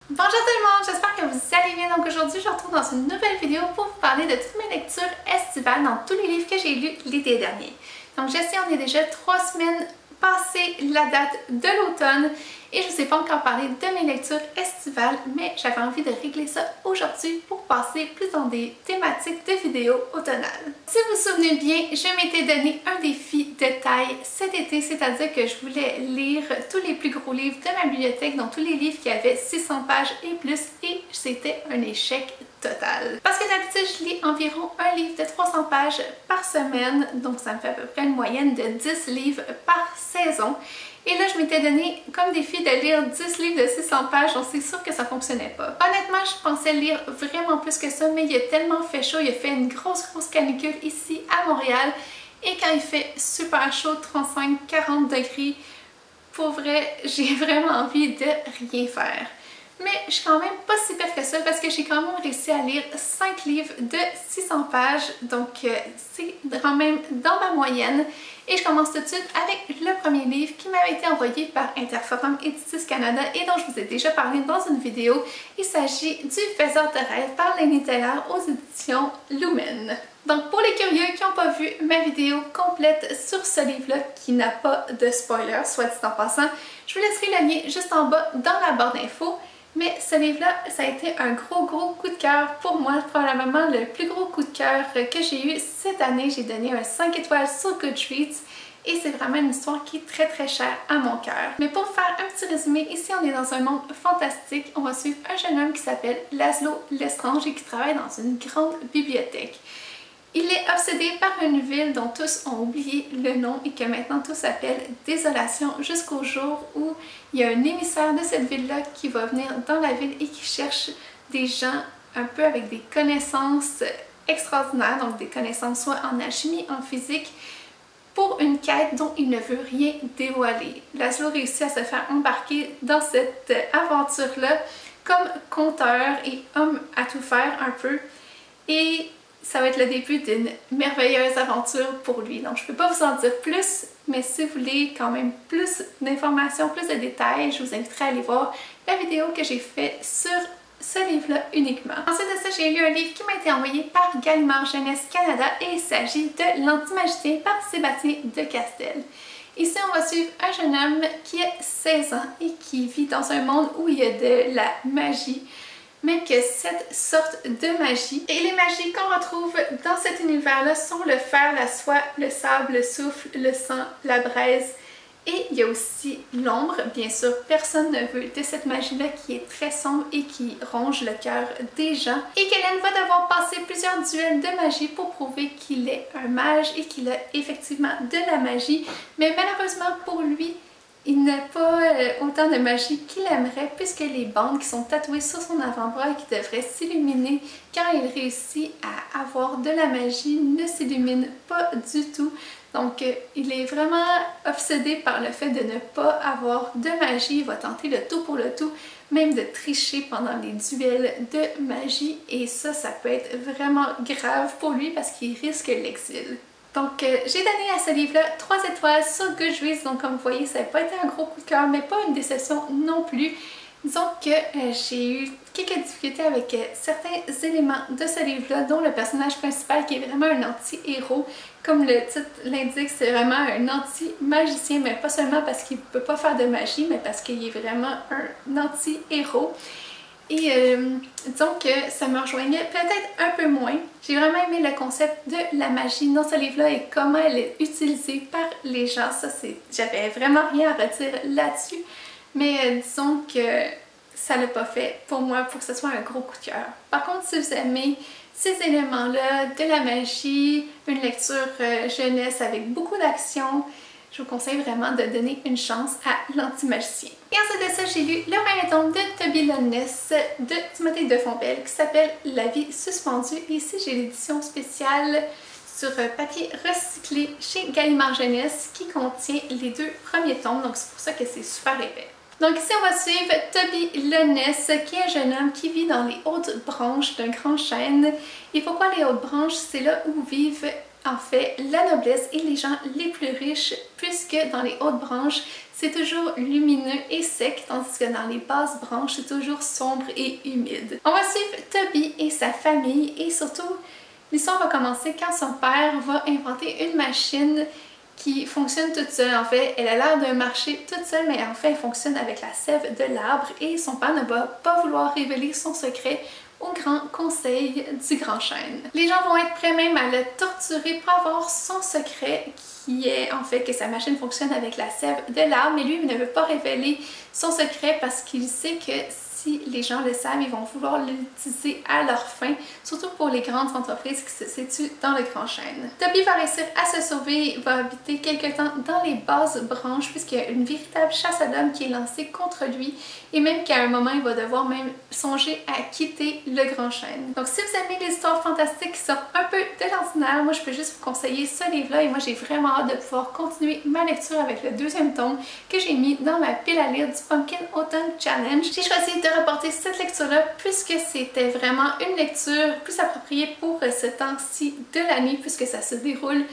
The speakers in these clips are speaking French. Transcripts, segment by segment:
Bonjour tout le monde, j'espère que vous allez bien. Donc aujourd'hui, je vous retrouve dans une nouvelle vidéo pour vous parler de toutes mes lectures estivales dans tous les livres que j'ai lus l'été dernier. Donc je sais, on est déjà 3 semaines passées la date de l'automne et je ne vous ai pas encore parlé de mes lectures estivales, mais j'avais envie de régler ça aujourd'hui pour passer plus dans des thématiques de vidéos automnales. Si vous vous souvenez bien, je m'étais donné un défi de taille cet été, c'est-à-dire que je voulais lire tous les plus gros livres de ma bibliothèque, donc tous les livres qui avaient 600 pages et plus, et c'était un échec total. Parce que d'habitude, je lis environ un livre de 300 pages par semaine, donc ça me fait à peu près une moyenne de 10 livres par saison. Et là, je m'étais donné comme défi de lire 10 livres de 600 pages, donc c'est sûr que ça fonctionnait pas. Honnêtement, je pensais lire vraiment plus que ça, mais il a tellement fait chaud, il a fait une grosse canicule ici à Montréal. Et quand il fait super chaud, 35-40 degrés, pour vrai, j'ai vraiment envie de rien faire. Mais je suis quand même pas si pire que ça parce que j'ai quand même réussi à lire 5 livres de 600 pages, donc c'est quand même dans ma moyenne. Et je commence tout de suite avec le premier livre qui m'avait été envoyé par Interforum Éditis Canada et dont je vous ai déjà parlé dans une vidéo. Il s'agit du Faiseur de rêve par Laini Taylor aux éditions Lumen. Donc pour les curieux qui n'ont pas vu ma vidéo complète sur ce livre-là qui n'a pas de spoiler, soit dit en passant, je vous laisserai le lien juste en bas dans la barre d'infos. Mais ce livre-là, ça a été un gros coup de cœur pour moi, probablement le plus gros coup de cœur que j'ai eu cette année. J'ai donné un 5 étoiles sur Goodreads et c'est vraiment une histoire qui est très chère à mon cœur. Mais pour faire un petit résumé, ici on est dans un monde fantastique. On va suivre un jeune homme qui s'appelle Laszlo Lestrange et qui travaille dans une grande bibliothèque. Il est obsédé par une ville dont tous ont oublié le nom et que maintenant tout s'appelle Désolation jusqu'au jour où il y a un émissaire de cette ville-là qui va venir dans la ville et qui cherche des gens un peu avec des connaissances extraordinaires, donc des connaissances soit en alchimie, en physique, pour une quête dont il ne veut rien dévoiler. Laszlo réussit à se faire embarquer dans cette aventure-là comme conteur et homme à tout faire un peu. Et ça va être le début d'une merveilleuse aventure pour lui. Donc je ne peux pas vous en dire plus, mais si vous voulez quand même plus d'informations, plus de détails, je vous inviterai à aller voir la vidéo que j'ai faite sur ce livre-là uniquement. Ensuite de ça, j'ai lu un livre qui m'a été envoyé par Gallimard Jeunesse Canada et il s'agit de L'Antimagicien par Sébastien de Castel. Ici, on va suivre un jeune homme qui a 16 ans et qui vit dans un monde où il y a de la magie, même que cette sorte de magie. Et les magies qu'on retrouve dans cet univers-là sont le fer, la soie, le sable, le souffle, le sang, la braise. Et il y a aussi l'ombre, bien sûr, personne ne veut de cette magie-là qui est très sombre et qui ronge le cœur des gens. Et Kellen va devoir passer plusieurs duels de magie pour prouver qu'il est un mage et qu'il a effectivement de la magie. Mais malheureusement pour lui, il n'a pas autant de magie qu'il aimerait puisque les bandes qui sont tatouées sur son avant-bras et qui devraient s'illuminer quand il réussit à avoir de la magie ne s'illuminent pas du tout. Donc il est vraiment obsédé par le fait de ne pas avoir de magie. Il va tenter le tout pour le tout, même de tricher pendant les duels de magie et ça peut être vraiment grave pour lui parce qu'il risque l'exil. Donc j'ai donné à ce livre-là 3 étoiles sur Goodreads, donc comme vous voyez, ça n'a pas été un gros coup de cœur, mais pas une déception non plus. Disons que j'ai eu quelques difficultés avec certains éléments de ce livre-là, dont le personnage principal qui est vraiment un anti-héros. Comme le titre l'indique, c'est vraiment un anti-magicien, mais pas seulement parce qu'il ne peut pas faire de magie, mais parce qu'il est vraiment un anti-héros. Et disons que ça me rejoignait peut-être un peu moins. J'ai vraiment aimé le concept de la magie dans ce livre-là et comment elle est utilisée par les gens. Ça, j'avais vraiment rien à redire là-dessus. Mais disons que ça l'a pas fait pour moi pour que ce soit un gros coup de cœur. Par contre, si vous aimez ces éléments-là, de la magie, une lecture jeunesse avec beaucoup d'action, je vous conseille vraiment de donner une chance à L'Antimagicien. Et ensuite de ça, j'ai lu le premier tome de Toby Lowness de Timothée de Fontbelle qui s'appelle La vie suspendue. Et ici, j'ai l'édition spéciale sur papier recyclé chez Gallimard Jeunesse qui contient les 2 premiers tomes, donc c'est pour ça que c'est super épais. Donc ici, on va suivre Toby Lowness, qui est un jeune homme qui vit dans les hautes branches d'un grand chêne. Et pourquoi les hautes branches? C'est là où vivent en fait la noblesse et les gens les plus riches, puisque dans les hautes branches, c'est toujours lumineux et sec, tandis que dans les basses branches, c'est toujours sombre et humide. On va suivre Toby et sa famille, et surtout, l'histoire va commencer quand son père va inventer une machine qui fonctionne toute seule. En fait, elle a l'air de marcher toute seule, mais en fait, elle fonctionne avec la sève de l'arbre, et son père ne va pas vouloir révéler son secret au grand conseil du Grand Chêne. Les gens vont être prêts même à le torturer pour avoir son secret, qui est en fait que sa machine fonctionne avec la sève de l'arbre, mais lui il ne veut pas révéler son secret parce qu'il sait que si les gens le savent, ils vont vouloir l'utiliser à leur fin, surtout pour les grandes entreprises qui se situent dans le Grand Chêne. Toby va réussir à se sauver, il va habiter quelque temps dans les basses branches puisqu'il y a une véritable chasse à l'homme qui est lancée contre lui, et même qu'à un moment il va devoir même songer à quitter le Grand Chêne. Donc si vous aimez les histoires fantastiques qui sortent un peu de l'ordinaire, moi je peux juste vous conseiller ce livre-là, et moi j'ai vraiment hâte de pouvoir continuer ma lecture avec le deuxième tome que j'ai mis dans ma pile à lire du Pumpkin Autumn Challenge. J'ai choisi de reporter cette lecture-là puisque c'était vraiment une lecture plus appropriée pour ce temps-ci de l'année, puisque ça se déroule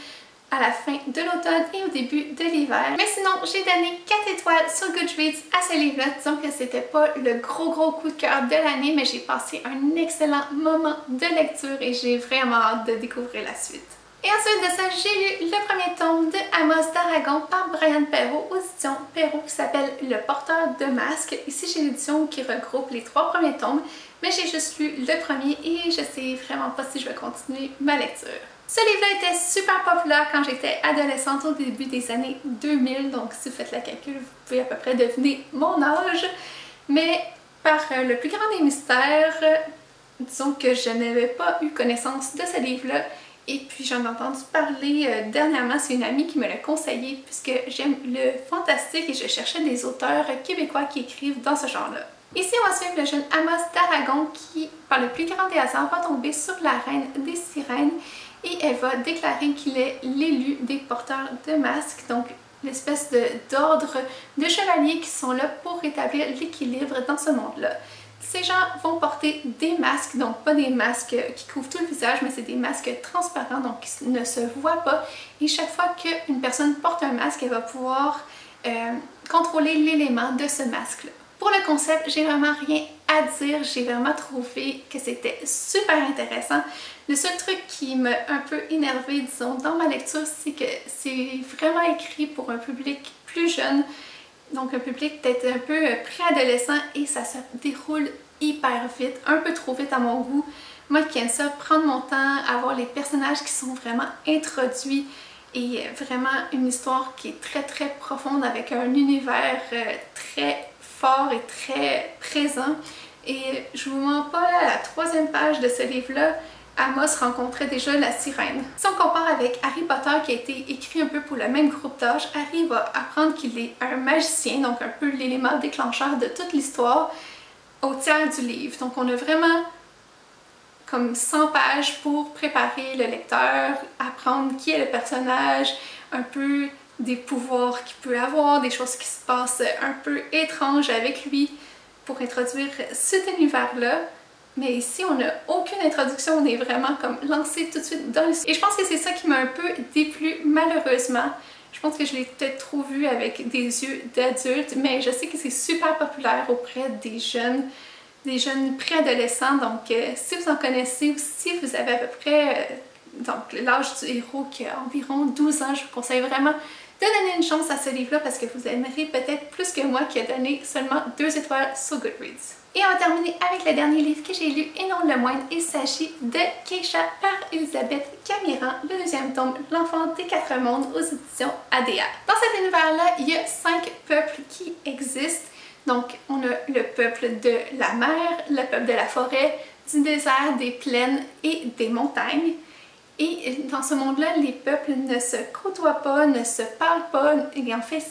à la fin de l'automne et au début de l'hiver. Mais sinon, j'ai donné 4 étoiles sur Goodreads à ce livre-là. Disons que c'était pas le gros coup de cœur de l'année, mais j'ai passé un excellent moment de lecture et j'ai vraiment hâte de découvrir la suite. Et ensuite de ça, j'ai lu le premier tome de Amos d'Aragon par Brian Perrault aux éditions Perrault, qui s'appelle Le Porteur de Masques. Ici, j'ai l'édition qui regroupe les 3 premiers tomes, mais j'ai juste lu le premier et je sais vraiment pas si je vais continuer ma lecture. Ce livre-là était super populaire quand j'étais adolescente au début des années 2000, donc si vous faites le calcul, vous pouvez à peu près deviner mon âge. Mais par le plus grand des mystères, disons que je n'avais pas eu connaissance de ce livre-là. Et puis j'en ai entendu parler dernièrement, c'est une amie qui me l'a conseillé puisque j'aime le fantastique et je cherchais des auteurs québécois qui écrivent dans ce genre-là. Ici, on va suivre le jeune Amos d'Aragon qui, par le plus grand des hasards, va tomber sur la reine des sirènes et elle va déclarer qu'il est l'élu des porteurs de masques, donc l'espèce d'ordre de chevaliers qui sont là pour rétablir l'équilibre dans ce monde-là. Ces gens vont porter des masques, donc pas des masques qui couvrent tout le visage, mais c'est des masques transparents, donc qui ne se voient pas. Et chaque fois qu'une personne porte un masque, elle va pouvoir contrôler l'élément de ce masque-là. Pour le concept, j'ai vraiment rien à dire, j'ai vraiment trouvé que c'était super intéressant. Le seul truc qui m'a un peu énervé, disons, dans ma lecture, c'est que c'est vraiment écrit pour un public plus jeune. Donc un public peut-être un peu préadolescent, et ça se déroule hyper vite, un peu trop vite à mon goût. Moi qui aime ça, prendre mon temps, avoir les personnages qui sont vraiment introduits et vraiment une histoire qui est très profonde avec un univers très fort et très présent. Et je vous mens pas, là, à la 3e page de ce livre-là, Amos rencontrait déjà la sirène. Si on compare avec Harry Potter qui a été écrit un peu pour le même groupe d'âge, Harry va apprendre qu'il est un magicien, donc un peu l'élément déclencheur de toute l'histoire, au tiers du livre. Donc on a vraiment comme 100 pages pour préparer le lecteur, apprendre qui est le personnage, un peu des pouvoirs qu'il peut avoir, des choses qui se passent un peu étranges avec lui pour introduire cet univers-là. Mais ici, on n'a aucune introduction, on est vraiment comme lancé tout de suite dans l'histoire. Et je pense que c'est ça qui m'a un peu déplu, malheureusement. Je pense que je l'ai peut-être trop vu avec des yeux d'adulte, mais je sais que c'est super populaire auprès des jeunes préadolescents. Donc, si vous en connaissez ou si vous avez à peu près donc l'âge du héros qui a environ 12 ans, je vous conseille vraiment de donner une chance à ce livre-là parce que vous aimerez peut-être plus que moi qui a donné seulement 2 étoiles sur Goodreads. Et on va terminer avec le dernier livre que j'ai lu et non le moindre. Il s'agit de Keisha par Elisabeth Camiran, le 2e tome, L'enfant des 4 mondes aux éditions ADA. Dans cet univers-là, il y a 5 peuples qui existent. Donc, on a le peuple de la mer, le peuple de la forêt, du désert, des plaines et des montagnes. Et dans ce monde-là, les peuples ne se côtoient pas, ne se parlent pas, et en fait,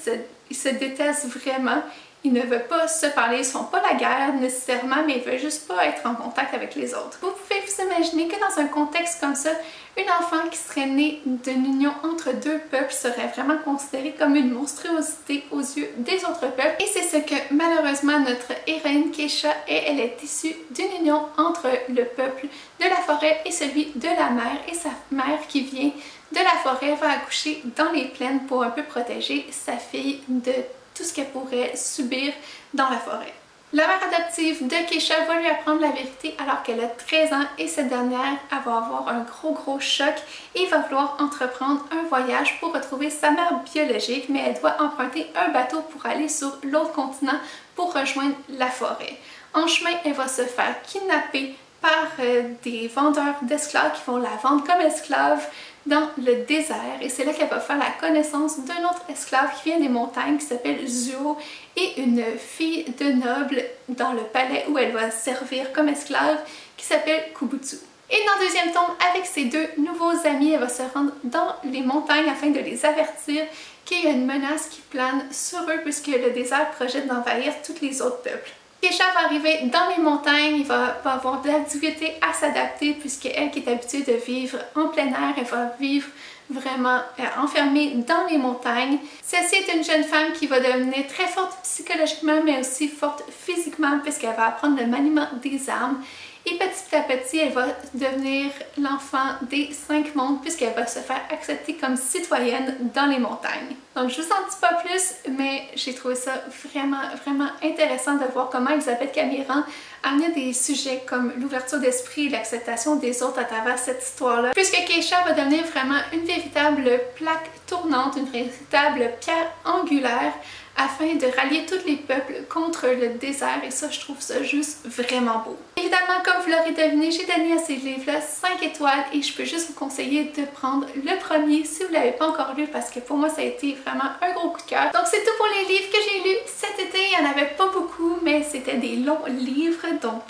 ils se détestent vraiment. il ne veut pas se parler, ils ne font pas la guerre nécessairement, mais ils veulent juste pas être en contact avec les autres. Vous pouvez vous imaginer que dans un contexte comme ça, une enfant qui serait née d'une union entre deux peuples serait vraiment considérée comme une monstruosité aux yeux des autres peuples. Et c'est ce que malheureusement notre héroïne Keisha est. Elle est issue d'une union entre le peuple de la forêt et celui de la mer. Et sa mère qui vient de la forêt va accoucher dans les plaines pour un peu protéger sa fille de tout ce qu'elle pourrait subir dans la forêt. La mère adoptive de Keisha va lui apprendre la vérité alors qu'elle a 13 ans et cette dernière elle va avoir un gros choc et va vouloir entreprendre un voyage pour retrouver sa mère biologique, mais elle doit emprunter un bateau pour aller sur l'autre continent pour rejoindre la forêt. En chemin, elle va se faire kidnapper par des vendeurs d'esclaves qui vont la vendre comme esclave dans le désert et c'est là qu'elle va faire la connaissance d'un autre esclave qui vient des montagnes qui s'appelle Zuo et une fille de noble dans le palais où elle va servir comme esclave qui s'appelle Kubutsu. Et dans le deuxième tome, avec ses deux nouveaux amis, elle va se rendre dans les montagnes afin de les avertir qu'il y a une menace qui plane sur eux puisque le désert projette d'envahir tous les autres peuples. Keisha va arriver dans les montagnes, il va avoir de la difficulté à s'adapter puisqu'elle qui est habituée de vivre en plein air, elle va vivre vraiment enfermée dans les montagnes. Celle-ci est une jeune femme qui va devenir très forte psychologiquement mais aussi forte physiquement puisqu'elle va apprendre le maniement des armes. Et petit à petit, elle va devenir l'enfant des 5 mondes puisqu'elle va se faire accepter comme citoyenne dans les montagnes. Donc je vous en dis pas plus, mais j'ai trouvé ça vraiment intéressant de voir comment Elisabeth Gamiran amenait des sujets comme l'ouverture d'esprit et l'acceptation des autres à travers cette histoire-là. Puisque Keisha va devenir vraiment une véritable plaque tournante, une véritable pierre angulaire afin de rallier tous les peuples contre le désert et ça je trouve ça juste vraiment beau. Évidemment comme vous l'aurez deviné, j'ai donné à ces livres-là 5 étoiles et je peux juste vous conseiller de prendre le premier si vous ne l'avez pas encore lu parce que pour moi ça a été vraiment un gros coup de cœur. Donc c'est tout pour les livres que j'ai lus cet été, il n'y en avait pas beaucoup mais c'était des longs livres donc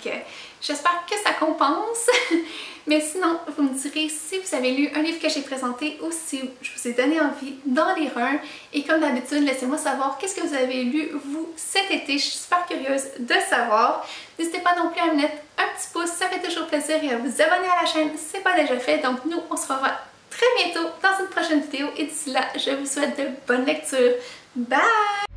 j'espère que ça compense. Mais sinon, vous me direz si vous avez lu un livre que j'ai présenté ou si je vous ai donné envie d'en lire un. Et comme d'habitude, laissez-moi savoir qu'est-ce que vous avez lu, vous, cet été. Je suis super curieuse de savoir. N'hésitez pas non plus à me mettre un petit pouce, ça fait toujours plaisir, et à vous abonner à la chaîne si ce n'est pas déjà fait. Donc nous, on se revoit très bientôt dans une prochaine vidéo. Et d'ici là, je vous souhaite de bonnes lectures. Bye!